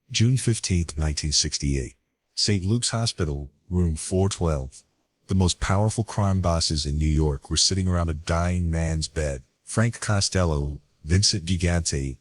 June 15, 1968. St. Luke's Hospital, room 412. The most powerful crime bosses in New York were sitting around a dying man's bed. Frank Costello, Vincent Gigante,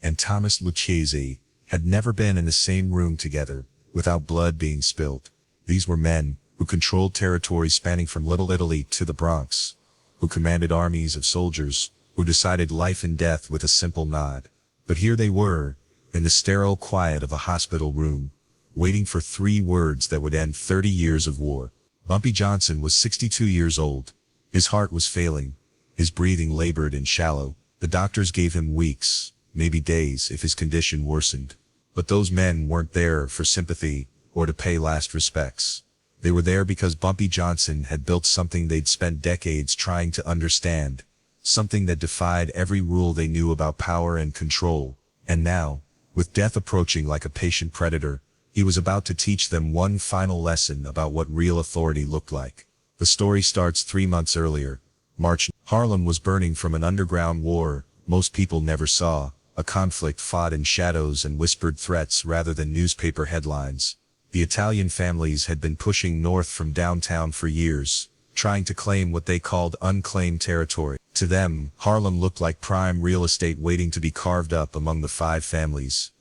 and Thomas Lucchese had never been in the same room together without blood being spilled. These were men who controlled territories spanning from Little Italy to the Bronx, who commanded armies of soldiers, who decided life and death with a simple nod. But here they were, in the sterile quiet of a hospital room, waiting for 3 words that would end 30 years of war. Bumpy Johnson was 62 years old. His heart was failing. His breathing labored and shallow. The doctors gave him weeks, maybe days if his condition worsened. But those men weren't there for sympathy or to pay last respects. They were there because Bumpy Johnson had built something they'd spent decades trying to understand, something that defied every rule they knew about power and control. And now, with death approaching like a patient predator, he was about to teach them one final lesson about what real authority looked like. The story starts 3 months earlier. March. Harlem was burning from an underground war most people never saw, a conflict fought in shadows and whispered threats rather than newspaper headlines. The Italian families had been pushing north from downtown for years, trying to claim what they called unclaimed territory. To them, Harlem looked like prime real estate waiting to be carved up among the 5 families.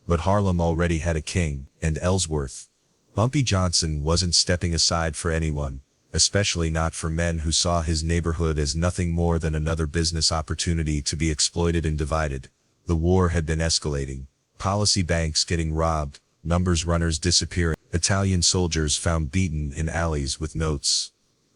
But Harlem already had a king, and Ellsworth. Bumpy Johnson wasn't stepping aside for anyone, especially not for men who saw his neighborhood as nothing more than another business opportunity to be exploited and divided. The war had been escalating. Policy banks getting robbed, numbers runners disappearing, Italian soldiers found beaten in alleys with notes.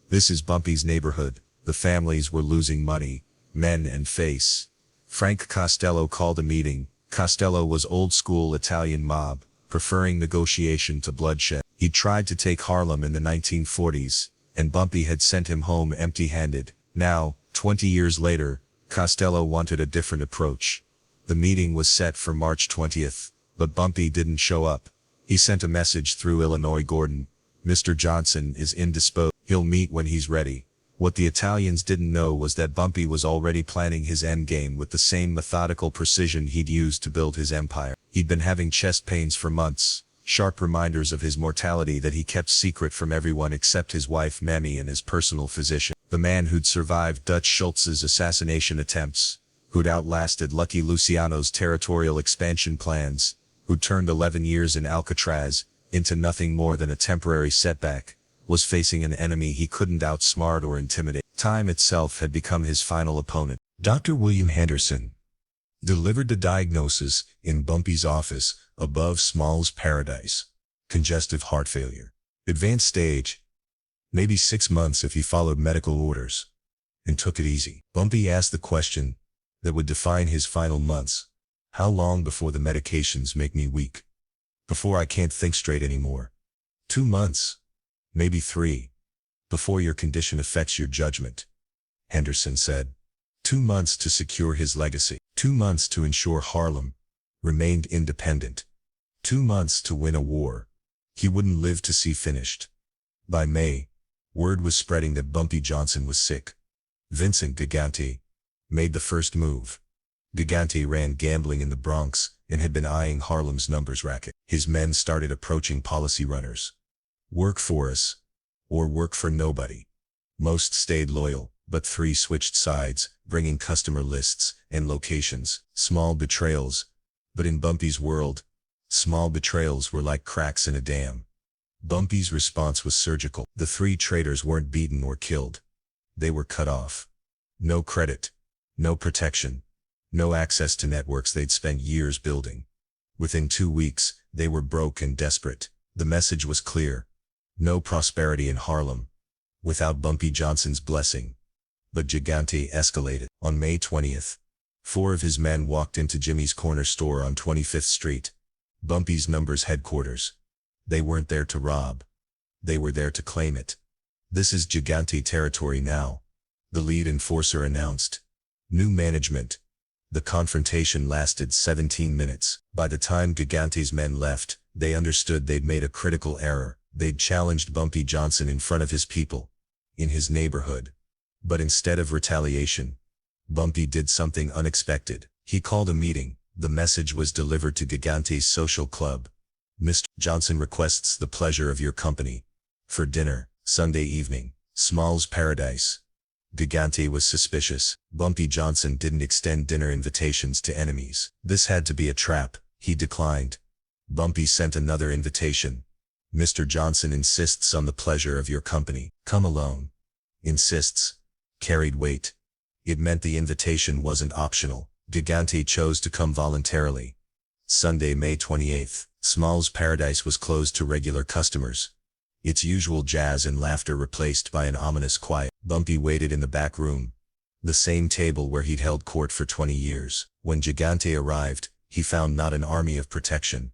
"This is Bumpy's neighborhood." The families were losing money, men and face. Frank Costello called a meeting. Costello was old-school Italian mob, preferring negotiation to bloodshed. He'd tried to take Harlem in the 1940s, and Bumpy had sent him home empty-handed. Now, 20 years later, Costello wanted a different approach. The meeting was set for March 20th, but Bumpy didn't show up. He sent a message through Illinois Gordon. "Mr. Johnson is indisposed. He'll meet when he's ready." What the Italians didn't know was that Bumpy was already planning his endgame with the same methodical precision he'd used to build his empire. He'd been having chest pains for months, sharp reminders of his mortality that he kept secret from everyone except his wife Mammy and his personal physician. The man who'd survived Dutch Schultz's assassination attempts, who'd outlasted Lucky Luciano's territorial expansion plans, who'd turned 11 years in Alcatraz into nothing more than a temporary setback, was facing an enemy he couldn't outsmart or intimidate. Time itself had become his final opponent. Dr. William Henderson delivered the diagnosis in Bumpy's office above Small's Paradise. Congestive heart failure. Advanced stage. Maybe 6 months if he followed medical orders and took it easy. Bumpy asked the question that would define his final months. How long before the medications make me weak? Before I can't think straight anymore? 2 months. Maybe 3. Before your condition affects your judgment, Henderson said. 2 months to secure his legacy. 2 months to ensure Harlem remained independent. 2 months to win a war he wouldn't live to see finished. By May, word was spreading that Bumpy Johnson was sick. Vincent Gigante made the first move. Gigante ran gambling in the Bronx and had been eyeing Harlem's numbers racket. His men started approaching policy runners. Work for us, or work for nobody. Most stayed loyal, but 3 switched sides, bringing customer lists and locations. Small betrayals. But in Bumpy's world, small betrayals were like cracks in a dam. Bumpy's response was surgical. The 3 traitors weren't beaten or killed. They were cut off. No credit, no protection, no access to networks they'd spent years building. Within 2 weeks, they were broke and desperate. The message was clear. No prosperity in Harlem without Bumpy Johnson's blessing. But Gigante escalated. On May 20th, 4 of his men walked into Jimmy's corner store on 25th Street, Bumpy's numbers headquarters. They weren't there to rob. They were there to claim it. "This is Gigante territory now," the lead enforcer announced. New management. The confrontation lasted 17 minutes. By the time Gigante's men left, they understood they'd made a critical error. They'd challenged Bumpy Johnson in front of his people, in his neighborhood. But instead of retaliation, Bumpy did something unexpected. He called a meeting. The message was delivered to Gigante's social club. Mr. Johnson requests the pleasure of your company. For dinner, Sunday evening, Small's Paradise. Gigante was suspicious. Bumpy Johnson didn't extend dinner invitations to enemies. This had to be a trap. He declined. Bumpy sent another invitation. Mr. Johnson insists on the pleasure of your company. Come alone. Insists. Carried weight. It meant the invitation wasn't optional. Gigante chose to come voluntarily. Sunday, May 28th, Small's Paradise was closed to regular customers. Its usual jazz and laughter replaced by an ominous quiet. Bumpy waited in the back room, the same table where he'd held court for 20 years. When Gigante arrived, he found not an army of protection,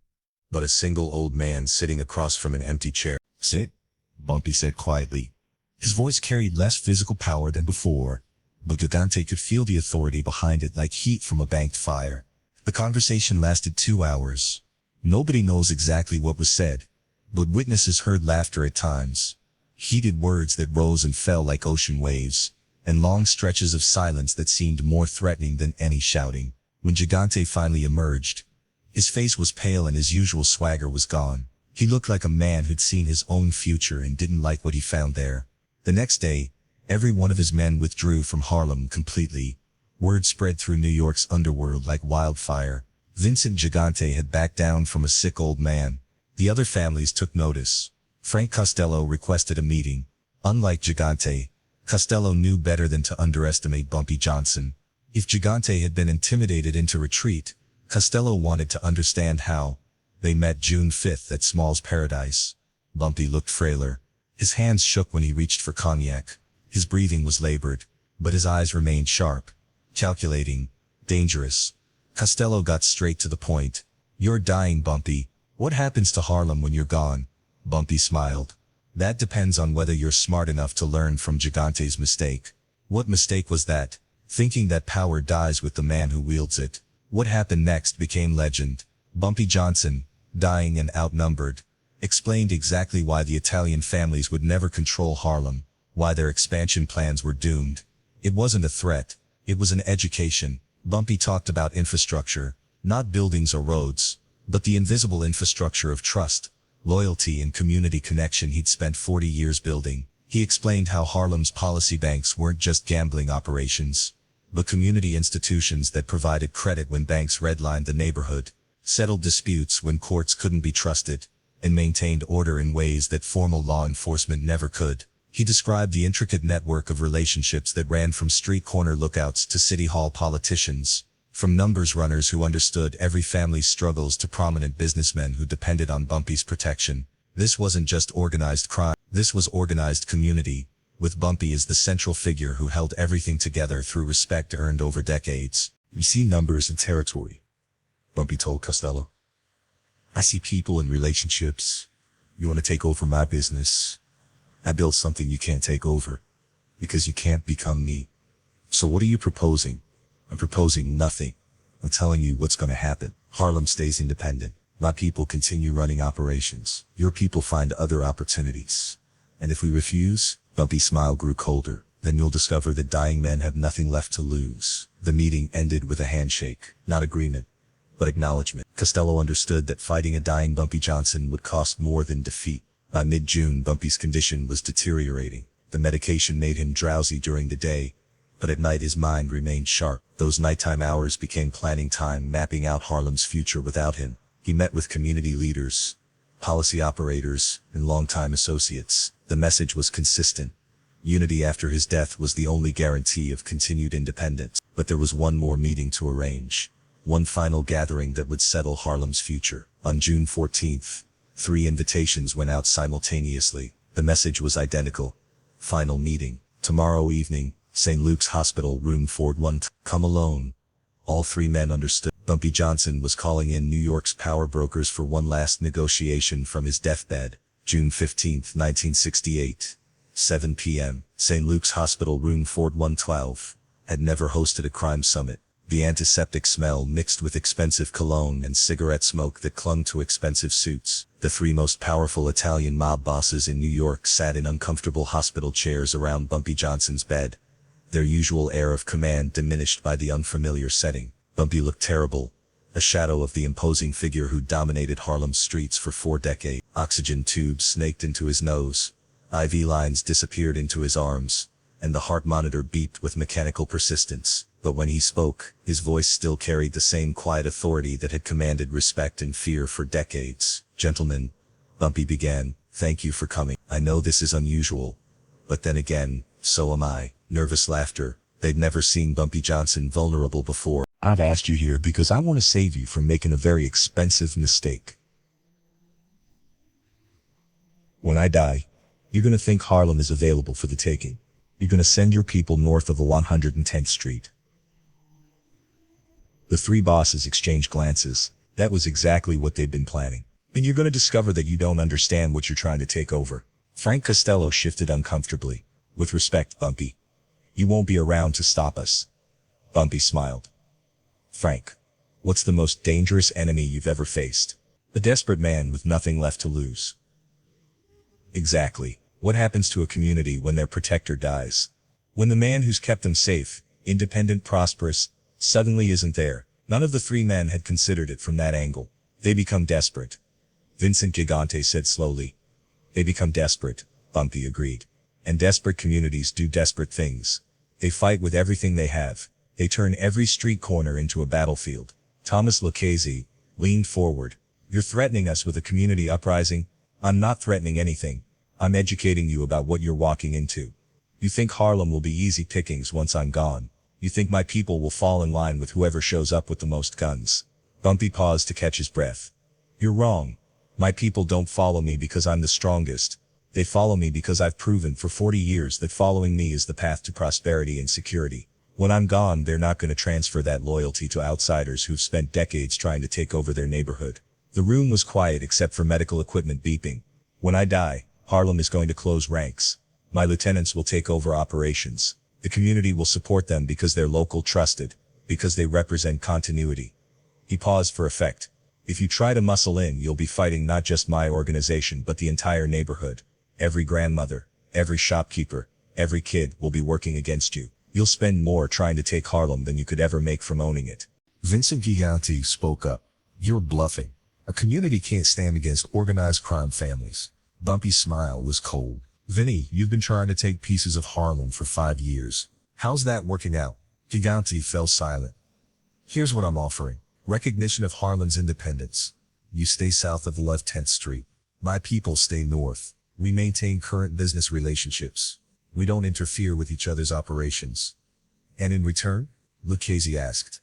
but a single old man sitting across from an empty chair. "Sit," Bumpy said quietly. His voice carried less physical power than before, but Gigante could feel the authority behind it like heat from a banked fire. The conversation lasted 2 hours. Nobody knows exactly what was said, but witnesses heard laughter at times, heated words that rose and fell like ocean waves, and long stretches of silence that seemed more threatening than any shouting. When Gigante finally emerged, his face was pale and his usual swagger was gone. He looked like a man who'd seen his own future and didn't like what he found there. The next day, every one of his men withdrew from Harlem completely. Word spread through New York's underworld like wildfire. Vincent Gigante had backed down from a sick old man. The other families took notice. Frank Costello requested a meeting. Unlike Gigante, Costello knew better than to underestimate Bumpy Johnson. If Gigante had been intimidated into retreat, Costello wanted to understand how. They met June 5th at Small's Paradise. Bumpy looked frailer. His hands shook when he reached for cognac. His breathing was labored, but his eyes remained sharp, calculating, dangerous. Costello got straight to the point. "You're dying, Bumpy. What happens to Harlem when you're gone?" Bumpy smiled. "That depends on whether you're smart enough to learn from Gigante's mistake." "What mistake was that?" "Thinking that power dies with the man who wields it." What happened next became legend. Bumpy Johnson, dying and outnumbered, explained exactly why the Italian families would never control Harlem, why their expansion plans were doomed. It wasn't a threat, it was an education. Bumpy talked about infrastructure, not buildings or roads, but the invisible infrastructure of trust, loyalty and community connection he'd spent 40 years building. He explained how Harlem's policy banks weren't just gambling operations, but community institutions that provided credit when banks redlined the neighborhood, settled disputes when courts couldn't be trusted, and maintained order in ways that formal law enforcement never could. He described the intricate network of relationships that ran from street corner lookouts to city hall politicians, from numbers runners who understood every family's struggles to prominent businessmen who depended on Bumpy's protection. This wasn't just organized crime, this was organized community, with Bumpy as the central figure who held everything together through respect earned over decades. "You see numbers and territory," Bumpy told Costello. "I see people and relationships. You want to take over my business? I built something you can't take over, because you can't become me. So what are you proposing?" "I'm proposing nothing. I'm telling you what's going to happen. Harlem stays independent. My people continue running operations. Your people find other opportunities. And if we refuse," Bumpy's smile grew colder, "then you'll discover that dying men have nothing left to lose." The meeting ended with a handshake, not agreement, but acknowledgement. Costello understood that fighting a dying Bumpy Johnson would cost more than defeat. By mid-June, Bumpy's condition was deteriorating. The medication made him drowsy during the day, but at night his mind remained sharp. Those nighttime hours became planning time, mapping out Harlem's future without him. He met with community leaders, policy operators, and longtime associates. The message was consistent. Unity after his death was the only guarantee of continued independence. But there was one more meeting to arrange. One final gathering that would settle Harlem's future. On June 14th, 3 invitations went out simultaneously. The message was identical. Final meeting. Tomorrow evening, St. Luke's Hospital, room 41. Come alone. All 3 men understood. Bumpy Johnson was calling in New York's power brokers for one last negotiation from his deathbed. June 15, 1968. 7 p.m. St. Luke's Hospital, room 4112. Had never hosted a crime summit. The antiseptic smell mixed with expensive cologne and cigarette smoke that clung to expensive suits. The 3 most powerful Italian mob bosses in New York sat in uncomfortable hospital chairs around Bumpy Johnson's bed, their usual air of command diminished by the unfamiliar setting. Bumpy looked terrible, a shadow of the imposing figure who dominated Harlem's streets for 4 decades. Oxygen tubes snaked into his nose, IV lines disappeared into his arms, and the heart monitor beeped with mechanical persistence. But when he spoke, his voice still carried the same quiet authority that had commanded respect and fear for decades. "Gentlemen," Bumpy began, "thank you for coming. I know this is unusual, but then again, so am I." Nervous laughter. They'd never seen Bumpy Johnson vulnerable before. "I've asked you here because I want to save you from making a very expensive mistake. When I die, you're going to think Harlem is available for the taking. You're going to send your people north of the 110th Street. The three bosses exchanged glances. That was exactly what they'd been planning. And you're going to discover that you don't understand what you're trying to take over. Frank Costello shifted uncomfortably. "With respect, Bumpy. You won't be around to stop us." Bumpy smiled. "Frank, what's the most dangerous enemy you've ever faced?" "A desperate man with nothing left to lose." "Exactly. What happens to a community when their protector dies? When the man who's kept them safe, independent, prosperous, suddenly isn't there?" None of the three men had considered it from that angle. "They become desperate," Vincent Gigante said slowly. "They become desperate," Bumpy agreed. "And desperate communities do desperate things. They fight with everything they have. They turn every street corner into a battlefield." Thomas Lucchese leaned forward. "You're threatening us with a community uprising?" "I'm not threatening anything. I'm educating you about what you're walking into. You think Harlem will be easy pickings once I'm gone. You think my people will fall in line with whoever shows up with the most guns." Bumpy paused to catch his breath. "You're wrong. My people don't follow me because I'm the strongest. They follow me because I've proven for 40 years that following me is the path to prosperity and security. When I'm gone, they're not going to transfer that loyalty to outsiders who've spent decades trying to take over their neighborhood." The room was quiet except for medical equipment beeping. "When I die, Harlem is going to close ranks. My lieutenants will take over operations. The community will support them because they're local, trusted, because they represent continuity." He paused for effect. "If you try to muscle in, you'll be fighting not just my organization but the entire neighborhood. Every grandmother, every shopkeeper, every kid will be working against you. You'll spend more trying to take Harlem than you could ever make from owning it." Vincent Gigante spoke up. "You're bluffing. A community can't stand against organized crime families." Bumpy's smile was cold. "Vinny, you've been trying to take pieces of Harlem for 5 years. How's that working out?" Gigante fell silent. "Here's what I'm offering. Recognition of Harlem's independence. You stay south of the left 10th Street. My people stay north. We maintain current business relationships. We don't interfere with each other's operations." "And in return?" Lucchese asked.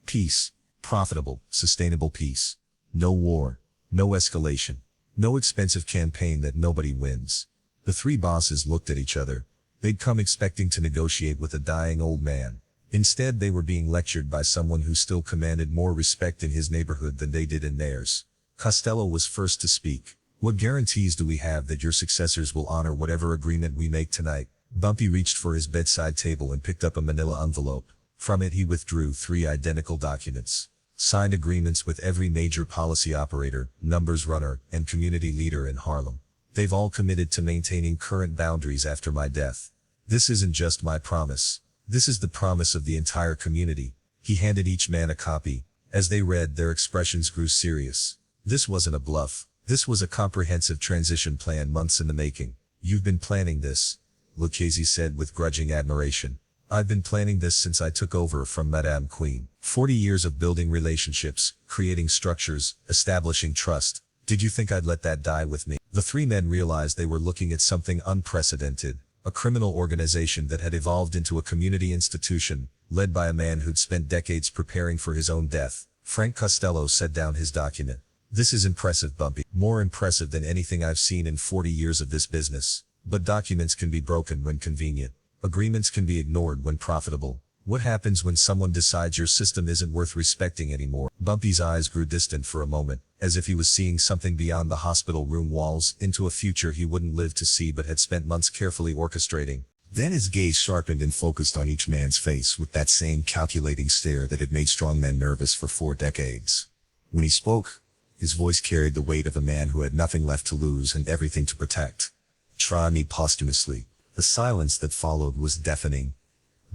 "Peace. Profitable, sustainable peace. No war. No escalation. No expensive campaign that nobody wins." The three bosses looked at each other. They'd come expecting to negotiate with a dying old man. Instead, they were being lectured by someone who still commanded more respect in his neighborhood than they did in theirs. Costello was first to speak. "What guarantees do we have that your successors will honor whatever agreement we make tonight?" Bumpy reached for his bedside table and picked up a manila envelope. From it he withdrew 3 identical documents. Signed agreements with every major policy operator, numbers runner, and community leader in Harlem. They've all committed to maintaining current boundaries after my death. This isn't just my promise. This is the promise of the entire community. He handed each man a copy. As they read, their expressions grew serious. This wasn't a bluff. This was a comprehensive transition plan, months in the making. "You've been planning this," Lucchese said with grudging admiration. "I've been planning this since I took over from Madame Queen. 40 years of building relationships, creating structures, establishing trust. Did you think I'd let that die with me?" The three men realized they were looking at something unprecedented, a criminal organization that had evolved into a community institution, led by a man who'd spent decades preparing for his own death. Frank Costello set down his document. "This is impressive, Bumpy. More impressive than anything I've seen in 40 years of this business. But documents can be broken when convenient. Agreements can be ignored when profitable. What happens when someone decides your system isn't worth respecting anymore?" Bumpy's eyes grew distant for a moment, as if he was seeing something beyond the hospital room walls, into a future he wouldn't live to see but had spent months carefully orchestrating. Then his gaze sharpened and focused on each man's face with that same calculating stare that had made strong men nervous for 4 decades. When he spoke, his voice carried the weight of a man who had nothing left to lose and everything to protect. "Try me posthumously." The silence that followed was deafening.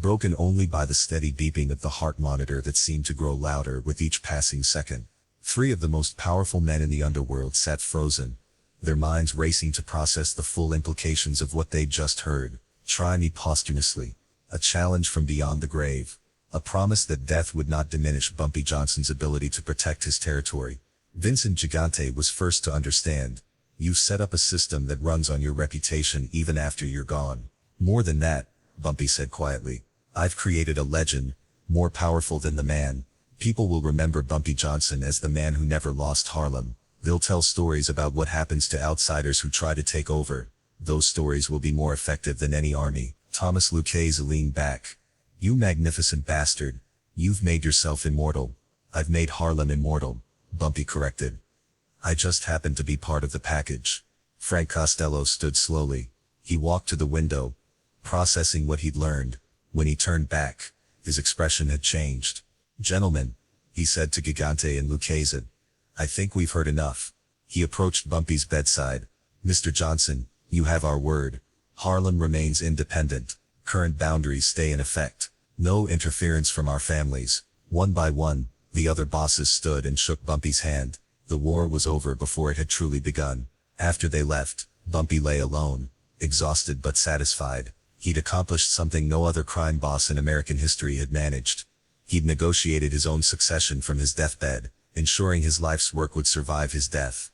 broken only by the steady beeping of the heart monitor that seemed to grow louder with each passing second. 3 of the most powerful men in the underworld sat frozen, their minds racing to process the full implications of what they'd just heard. Try me posthumously. A challenge from beyond the grave. A promise that death would not diminish Bumpy Johnson's ability to protect his territory. Vincent Gigante was first to understand. You set up a system that runs on your reputation even after you're gone. More than that, Bumpy said quietly. I've created a legend, more powerful than the man. People will remember Bumpy Johnson as the man who never lost Harlem. They'll tell stories about what happens to outsiders who try to take over. Those stories will be more effective than any army. Thomas Lucchese leaned back. You magnificent bastard. You've made yourself immortal. I've made Harlem immortal, Bumpy corrected. I just happened to be part of the package. Frank Costello stood slowly. He walked to the window, processing what he'd learned. When he turned back, his expression had changed. Gentlemen, he said to Gigante and Lucchese, I think we've heard enough. He approached Bumpy's bedside. Mr. Johnson, you have our word. Harlem remains independent. Current boundaries stay in effect. No interference from our families. One by one, the other bosses stood and shook Bumpy's hand. The war was over before it had truly begun. After they left, Bumpy lay alone, exhausted but satisfied. He'd accomplished something no other crime boss in American history had managed. He'd negotiated his own succession from his deathbed, ensuring his life's work would survive his death.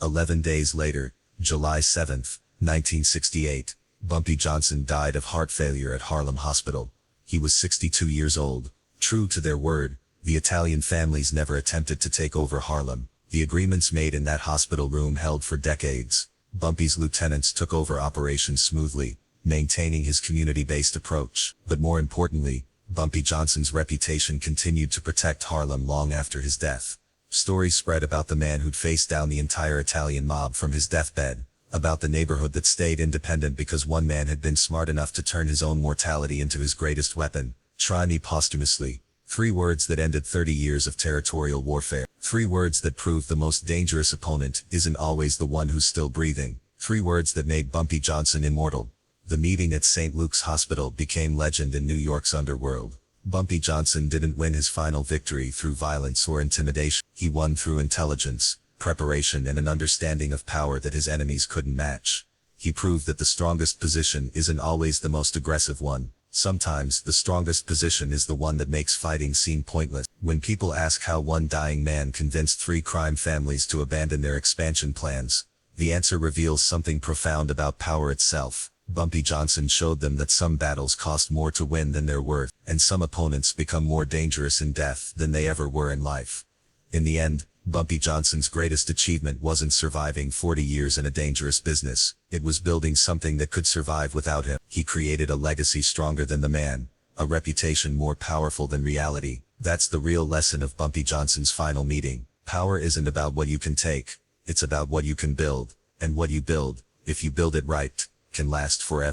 11 days later, July 7, 1968, Bumpy Johnson died of heart failure at Harlem Hospital. He was 62 years old. True to their word, the Italian families never attempted to take over Harlem. The agreements made in that hospital room held for decades. Bumpy's lieutenants took over operations smoothly, maintaining his community-based approach. But more importantly, Bumpy Johnson's reputation continued to protect Harlem long after his death. Stories spread about the man who'd faced down the entire Italian mob from his deathbed, about the neighborhood that stayed independent because one man had been smart enough to turn his own mortality into his greatest weapon. Try me posthumously. 3 words that ended 30 years of territorial warfare. 3 words that proved the most dangerous opponent isn't always the one who's still breathing. 3 words that made Bumpy Johnson immortal. The meeting at St. Luke's Hospital became legend in New York's underworld. Bumpy Johnson didn't win his final victory through violence or intimidation. He won through intelligence, preparation, and an understanding of power that his enemies couldn't match. He proved that the strongest position isn't always the most aggressive one. Sometimes the strongest position is the one that makes fighting seem pointless. When people ask how one dying man convinced 3 crime families to abandon their expansion plans, the answer reveals something profound about power itself. Bumpy Johnson showed them that some battles cost more to win than they're worth, and some opponents become more dangerous in death than they ever were in life. In the end, Bumpy Johnson's greatest achievement wasn't surviving 40 years in a dangerous business. It was building something that could survive without him. He created a legacy stronger than the man, a reputation more powerful than reality. That's the real lesson of Bumpy Johnson's final meeting. Power isn't about what you can take, it's about what you can build, and what you build, if you build it right, can last forever.